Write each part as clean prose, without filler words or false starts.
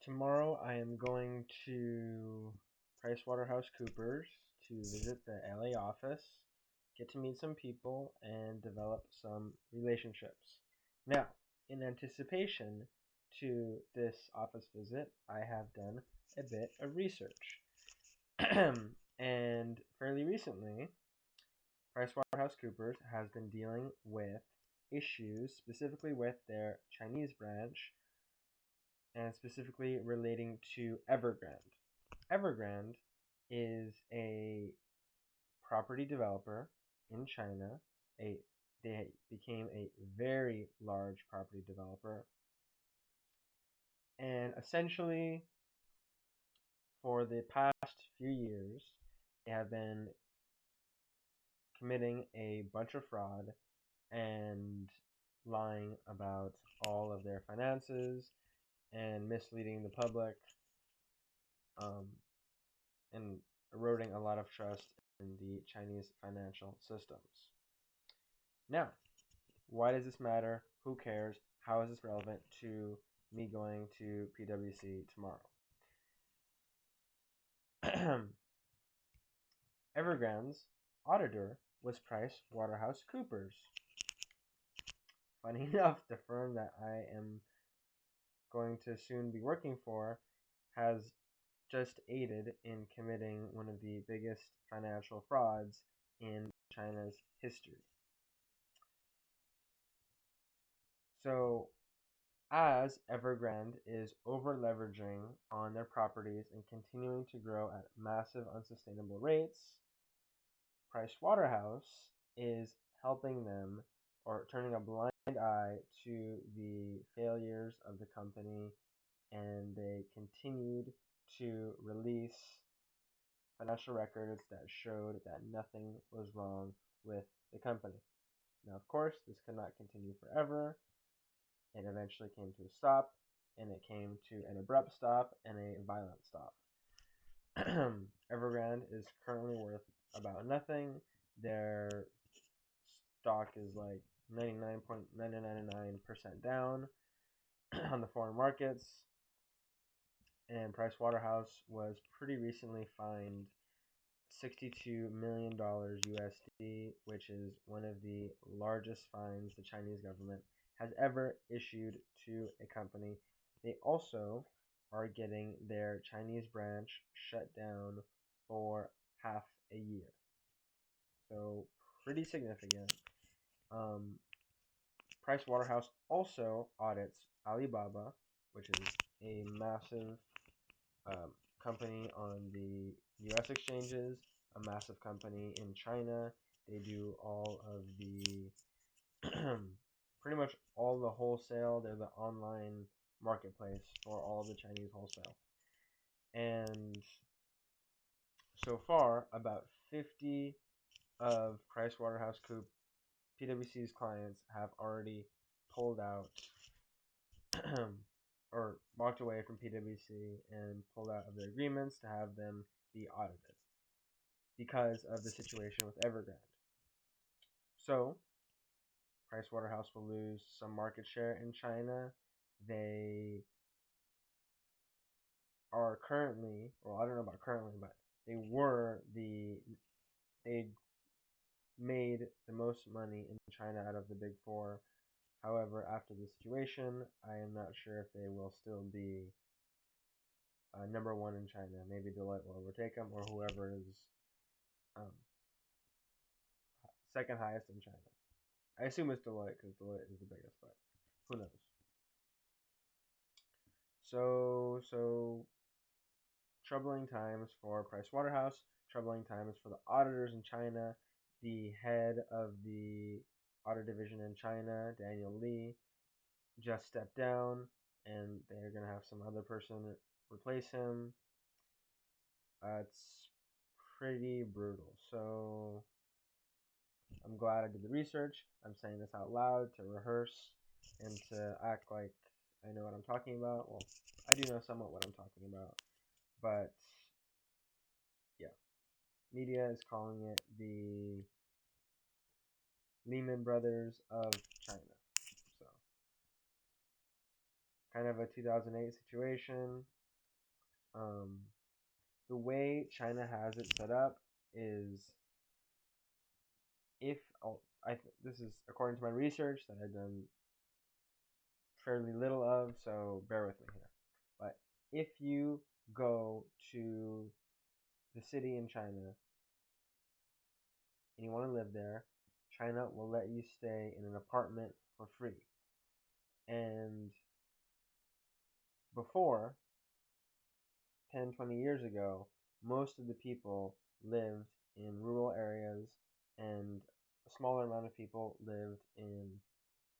Tomorrow I am going to PricewaterhouseCoopers to visit the LA office, get to meet some people, and develop some relationships. Now, in anticipation to this office visit, I have done a bit of research. And fairly recently, PricewaterhouseCoopers has been dealing with issues specifically with their Chinese branch and specifically relating to Evergrande. Evergrande is a property developer in China. They became a very large property developer, and essentially, for the past few years, they have been committing a bunch of fraud and lying about all of their finances and misleading the public, um, and eroding a lot of trust in the Chinese financial systems. Now, why does this matter? Who cares? How is this relevant to me going to PwC tomorrow? Evergrande's auditor was PricewaterhouseCoopers. Funny enough, the firm that I am going to soon be working for has just aided in committing one of the biggest financial frauds in China's history. So, as Evergrande is over leveraging on their properties and continuing to grow at massive unsustainable rates, Pricewaterhouse is helping them or turning a blind eye to the failures of the company, and they continued to release financial records that showed that nothing was wrong with the company. Now, of course, this could not continue forever. It eventually came to a stop, and it came to an abrupt stop and a violent stop. Evergrande is currently worth about nothing. Their stock is like 99.999% down on the foreign markets, and Pricewaterhouse was pretty recently fined $62 million USD, which is one of the largest fines the Chinese government has ever issued to a company. They also are getting their Chinese branch shut down for half a year. So pretty significant. Pricewaterhouse also audits Alibaba, which is a massive company on the US exchanges, a massive company in China. They do all of the pretty much all the wholesale. They're the online marketplace for all of the Chinese wholesale. And so far, about 50 of PricewaterhouseCoopers PwC's clients have already pulled out or walked away from PwC and pulled out of their agreements to have them be audited because of the situation with Evergrande. So, Pricewaterhouse will lose some market share in China. They are currently, well, I don't know about currently, but they made the most money in China out of the big four. However, after the situation, I am not sure if they will still be number one in China. Maybe Deloitte will overtake them, or whoever is second highest in China. I assume it's Deloitte because Deloitte is the biggest, but who knows? So troubling times for Pricewaterhouse, troubling times for the auditors in China. The head of the audit division in China, Daniel Lee, just stepped down, and they're going to have some other person replace him. It's pretty brutal. So I'm glad I did the research. I'm saying this out loud to rehearse and to act like I know what I'm talking about. Well, I do know somewhat what I'm talking about, but yeah, media is calling it the Lehman Brothers of China. So kind of a 2008 situation. The way China has it set up is if this is according to my research that I've done fairly little of, so bear with me here. But if you go to the city in China and you want to live there, China will let you stay in an apartment for free. And before, 10, 20 years ago, most of the people lived in rural areas and a smaller amount of people lived in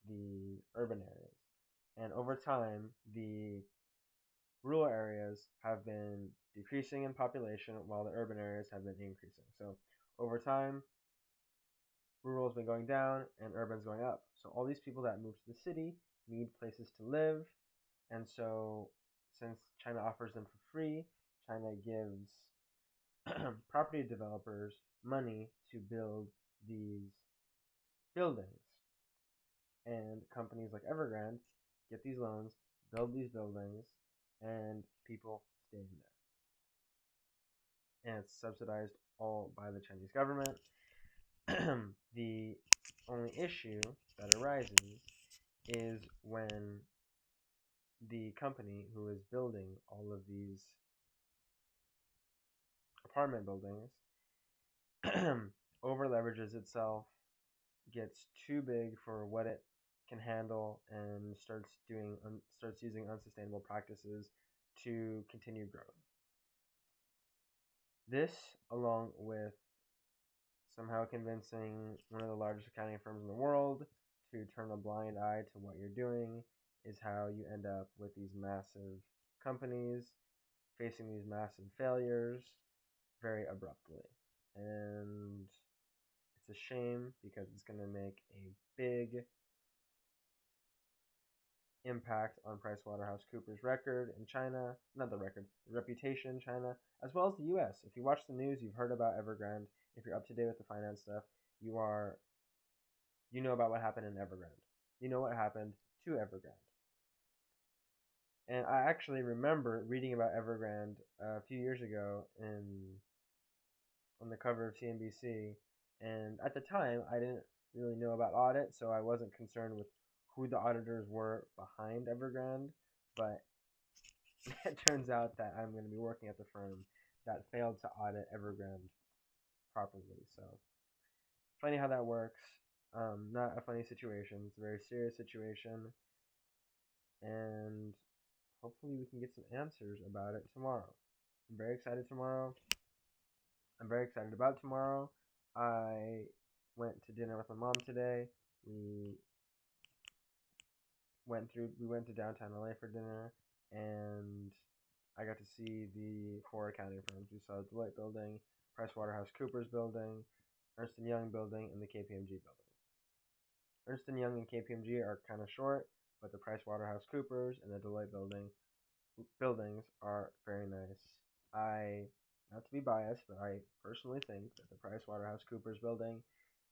the urban areas. And over time, the rural areas have been decreasing in population while the urban areas have been increasing. So over time, rural has been going down and urban's going up. So all these people that move to the city need places to live. And so since China offers them for free, China gives property developers money to build these buildings. And companies like Evergrande get these loans, build these buildings, and people stay in there. And it's subsidized all by the Chinese government. The only issue that arises is when the company who is building all of these apartment buildings over leverages itself, gets too big for what it can handle, and starts using unsustainable practices to continue growth. This, along with somehow convincing one of the largest accounting firms in the world to turn a blind eye to what you're doing, is how you end up with these massive companies facing these massive failures very abruptly. And it's a shame because it's going to make a big impact on PricewaterhouseCoopers' record in China, not the record, the reputation in China, as well as the US. If you watch the news, you've heard about Evergrande. If you're up to date with the finance stuff, you know about what happened in Evergrande. You know what happened to Evergrande. And I actually remember reading about Evergrande a few years ago on the cover of CNBC, and at the time I didn't really know about audit, so I wasn't concerned with who the auditors were behind Evergrande, but it turns out that I'm going to be working at the firm that failed to audit Evergrande properly. So funny how that works. Not a funny situation. It's a very serious situation, and hopefully we can get some answers about it tomorrow. I'm very excited tomorrow. I'm very excited about tomorrow. I went to dinner with my mom today. We went to downtown LA for dinner, and I got to see the 4 accounting firms. We saw the Deloitte building, PricewaterhouseCoopers building, Ernst & Young building, and the KPMG building. Ernst & Young and KPMG are kind of short, but the PricewaterhouseCoopers and the Deloitte buildings are very nice. Not to be biased, but I personally think that the PricewaterhouseCoopers building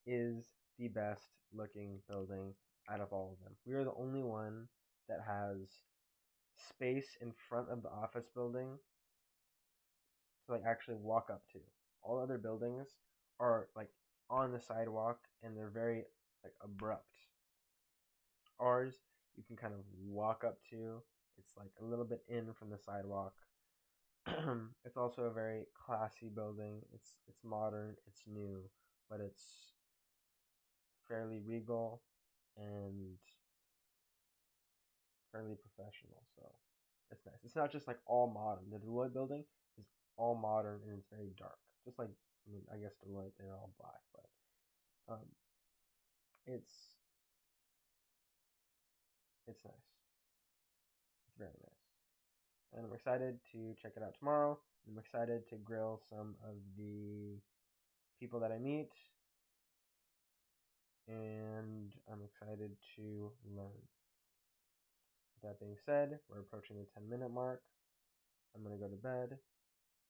is the best looking building out of all of them. We are the only one that has space in front of the office building to actually walk up to. All other buildings are on the sidewalk and they're very abrupt. Ours, you can kind of walk up to. It's a little bit in from the sidewalk. It's also a very classy building. It's modern, it's new, but it's fairly regal and fairly professional. So it's nice. It's not just all modern. The Deloitte building is all modern and it's very dark. Just I guess Deloitte, they're all black, but it's nice. It's very nice. And I'm excited to check it out tomorrow. I'm excited to grill some of the people that I meet. And I'm excited to learn. With that being said, we're approaching the 10-minute mark. I'm going to go to bed,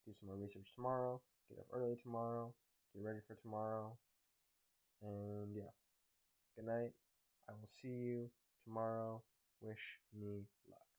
do some more research tomorrow, get up early tomorrow, get ready for tomorrow. And yeah, good night. I will see you tomorrow. Wish me luck.